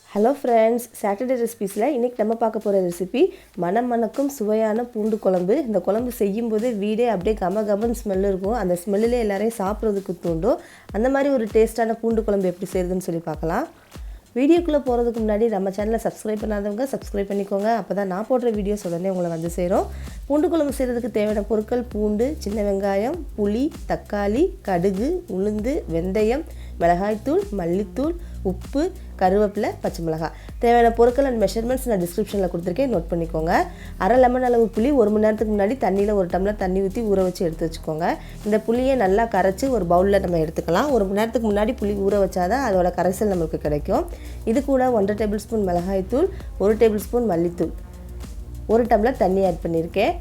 Hello friends, Saturday recipes la இன்னைக்கு நம்ம பார்க்க போற ரெசிபி மனம் மணக்கும் சுவையான பூண்டு குழம்பு. இந்த குழம்பு செய்யும்போது வீடே அப்படியே கமகமன்னு ஸ்மெல் இருக்கும். அந்த ஸ்மெல்லிலே எல்லாரையும் சாப்பிடுறதுக்கு தூண்டும். அந்த மாதிரி ஒரு டேஸ்டான பூண்டு குழம்பு எப்படி செய்யறதுன்னு சொல்லி பார்க்கலாம். வீடியோக்குள்ள போறதுக்கு முன்னாடி நம்ம சேனலை சப்ஸ்கிரைப் பண்ணாதவங்க சப்ஸ்கிரைப் பண்ணிக்கோங்க. அப்பதான் நான் போடுற வீடியோஸ் உடனே உங்களை வந்து சேரும். பூண்டு குழம்பு செய்யறதுக்கு தேவையான பொருட்கள் பூண்டு, சின்ன வெங்காயம், புளி, தக்காளி, கடுகு, உளுந்து, வெந்தயம், மிளகாய்த்தூள், மல்லித்தூள், உப்பு, கருவேப்பிலை, பச்சை மிளகாய். தேவையான பொருட்கள் அண்ட் மெஷர்மெண்ட்ஸ் நான் டிஸ்கிரிப்ஷனில் கொடுத்துருக்கேன், நோட் பண்ணிக்கோங்க. அரை லெமன் அளவு புளி 1 மணி நேரத்துக்கு முன்னாடி தண்ணியில் 1 டம்ளர் தண்ணி ஊற்றி ஊற வச்சு எடுத்து வச்சுக்கோங்க. இந்த புளியை நல்லா கரைச்சி ஒரு பவுலில் நம்ம எடுத்துக்கலாம். 1 மணி நேரத்துக்கு முன்னாடி புளி ஊற வச்சாதான் அதோட கரைசல் நம்மளுக்கு கிடைக்கும். இது கூட 1.5 டேபிள் ஸ்பூன் மிளகாய்த்தூள், 1 டேபிள் ஸ்பூன் மல்லித்தூள், 1 டம்ளர் தண்ணி ஆட் பண்ணியிருக்கேன்.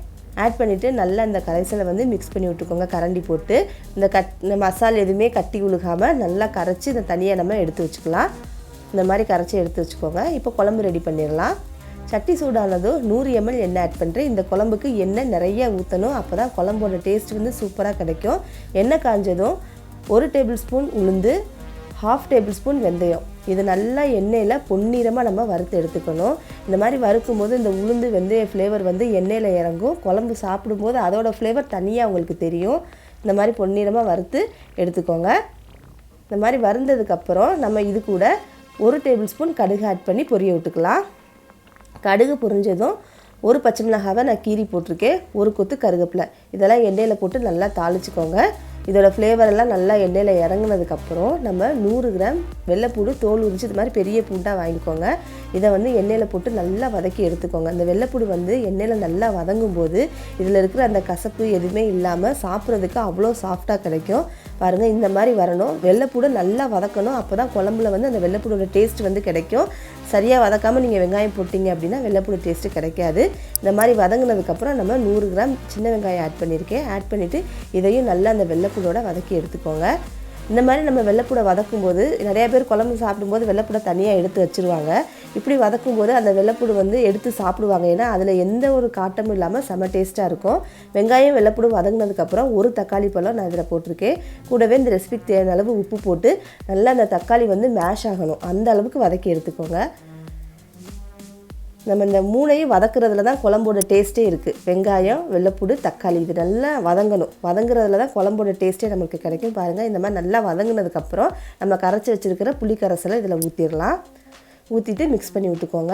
ஆட் பண்ணிவிட்டு நல்லா இந்த கரைசலை வந்து மிக்ஸ் பண்ணி விட்டுக்கோங்க. கரண்டி போட்டு இந்த மசாலா எதுவுமே கட்டி உழுகாமல் நல்லா கரைச்சி இந்த தண்ணியை நம்ம எடுத்து வச்சுக்கலாம். இந்த மாதிரி கரைச்சி எடுத்து வச்சுக்கோங்க. இப்போ குழம்பு ரெடி பண்ணிடலாம். சட்டி சூடானதும் 100 ml எண்ணெய் ஆட் பண்ணுறேன். இந்த குழம்புக்கு எண்ணெய் நிறைய ஊற்றணும், அப்போ தான் குழம்போட டேஸ்ட் வந்து சூப்பராக கிடைக்கும். எண்ணெய் காஞ்சதும் 1 டேபிள் ஸ்பூன் உளுந்து, 1/2 டேபிள் ஸ்பூன் வெந்தயம், இது நல்லா எண்ணெயில் பொன்னிறமாக நம்ம வறுத்து எடுத்துக்கணும். இந்த மாதிரி வறுக்கும்போது இந்த உளுந்து வெந்தய ஃப்ளேவர் வந்து எண்ணெயில் இறங்கும். குழம்பு சாப்பிடும்போது அதோட ஃப்ளேவர் தனியாக உங்களுக்கு தெரியும். இந்த மாதிரி பொன்னிறமாக வறுத்து எடுத்துக்கோங்க. இந்த மாதிரி வறுந்ததுக்கப்புறம் நம்ம இது கூட 1 டேபிள் ஸ்பூன் கடுகு ஆட் பண்ணி பொரிய விட்டுக்கலாம். கடுகு பொரிஞ்சதும் 1 பச்சை மிளகாவை நான் கீரி போட்டிருக்கேன், 1 கொத்து கருவேப்பிலை, இதெல்லாம் எண்ணெயில் போட்டு நல்லா தாளிச்சுக்கோங்க. இதோட ஃப்ளேவரெல்லாம் நல்லா எண்ணெயில் இறங்குனதுக்கப்புறம் நம்ம 100 கிராம் வெள்ளைப்பூடு தோல் உரிச்சு இது மாதிரி பெரிய பூண்டாக வாங்கிக்கோங்க. இதை வந்து எண்ணெயில் போட்டு நல்லா வதக்கி எடுத்துக்கோங்க. அந்த வெள்ளைப்பூடு வந்து எண்ணெயில் நல்லா வதங்கும் போது இதில் இருக்கிற அந்த கசப்பு எதுவுமே இல்லாமல் சாப்பிட்றதுக்கு அவ்வளோ சாஃப்டாக கிடைக்கும். பாருங்கள், இந்த மாதிரி வரணும். வெள்ளைப்பூடு நல்லா வதக்கணும், அப்போ தான் குழம்புல வந்து அந்த வெள்ளைப்பூடோட டேஸ்ட் வந்து கிடைக்கும். சரியாக வதக்காமல் நீங்கள் வெங்காயம் போட்டிங்க அப்படின்னா வெள்ளைப்பூடு டேஸ்ட்டு கிடைக்காது. இந்த மாதிரி வதங்கினதுக்கப்புறம் நம்ம 100 கிராம் சின்ன வெங்காயம் ஆட் பண்ணியிருக்கேன். ஆட் பண்ணிவிட்டு இதையும் நல்லா அந்த வெள்ளைப்பூடோட வதக்கி எடுத்துக்கோங்க. இந்த மாதிரி நம்ம வெள்ளைப்பூடை வதக்கும்போது நிறைய பேர் குழம்பு சாப்பிடும்போது வெள்ளைப்பூடை தனியாக எடுத்து வச்சுருவாங்க. இப்படி வதக்கும்போது அந்த வெள்ளைப்பூடு வந்து எடுத்து சாப்பிடுவாங்க. ஏன்னா அதில் எந்த ஒரு காட்டமும் இல்லாமல் செம டேஸ்ட்டாக இருக்கும். வெங்காயம் வெள்ளைப்பூடு வதங்கினதுக்கப்புறம் 1 தக்காளி பழம் நான் இதில் போட்டிருக்கேன். கூடவே இந்த ரெசிபிக்கு தேவையான அளவு உப்பு போட்டு நல்லா அந்த தக்காளி வந்து மேஷ் ஆகணும், அந்த அளவுக்கு வதக்கி எடுத்துக்கோங்க. நம்ம இந்த 3ஐயும் வதக்குறதுல தான் குழம்போட டேஸ்ட்டே இருக்குது. வெங்காயம், வெள்ளைப்பூடு, தக்காளி இது நல்லா வதங்கணும். வதங்குறதுல தான் குழம்போட டேஸ்ட்டே நமக்கு கிடைக்கும். பாருங்கள், இந்த மாதிரி நல்லா வதங்கினதுக்கப்புறம் நம்ம கரைச்சி வச்சுருக்கிற புளி கரைசலை இதில் ஊற்றிடலாம். ஊற்றிட்டு மிக்ஸ் பண்ணி விட்டுக்கோங்க.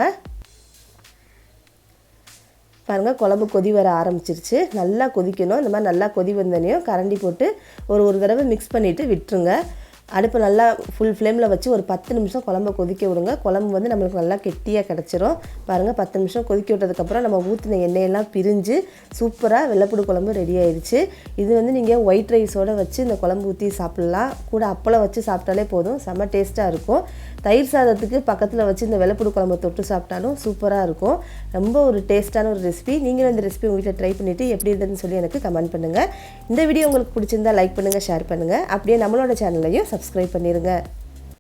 பாருங்கள், குழம்பு கொதி வர ஆரம்பிச்சிருச்சு. நல்லா கொதிக்கணும். இந்த மாதிரி நல்லா கொதி வந்தனையும் கரண்டி போட்டு ஒரு தடவை மிக்ஸ் பண்ணிவிட்டு விட்டுருங்க. அடுப்பு நல்லா ஃபுல் ஃப்ளேமில் வச்சு ஒரு 10 நிமிஷம் குழம்பை கொதிக்க விடுங்க. குழம்பு வந்து நம்மளுக்கு நல்லா கெட்டியாக கிடச்சிரும். பாருங்கள், 10 நிமிஷம் கொதிக்க விட்டதுக்கப்புறம் நம்ம ஊற்றின எண்ணெயெல்லாம் பிரிஞ்சு சூப்பராக வெள்ளைப்பூடு குழம்பு ரெடி ஆயிடுச்சு. இது வந்து நீங்கள் ஒயிட் ரைஸோடு வச்சு இந்த குழம்பு ஊற்றி சாப்பிட்லாம். கூட அப்பளம் வச்சு சாப்பிட்டாலே போதும், செம்ம டேஸ்ட்டாக இருக்கும். தயிர் சாதத்துக்கு பக்கத்தில் வச்சு இந்த வெள்ளைப்பூடு குழம்பு தொட்டு சாப்பிட்டாலும் சூப்பராக இருக்கும். ரொம்ப ஒரு டேஸ்ட்டான ஒரு ரெசிபி. நீங்களும் இந்த ரெசிபி உங்கள் வீட்டில் ட்ரை பண்ணிவிட்டு எப்படி இருந்ததுன்னு சொல்லி எனக்கு கமெண்ட் பண்ணுங்கள். இந்த வீடியோ உங்களுக்கு பிடிச்சிருந்தா லைக் பண்ணுங்கள், ஷேர் பண்ணுங்கள். அப்படியே நம்மளோட சேனலையும் சப்ஸ்கிரைப் பண்ணிடுங்க.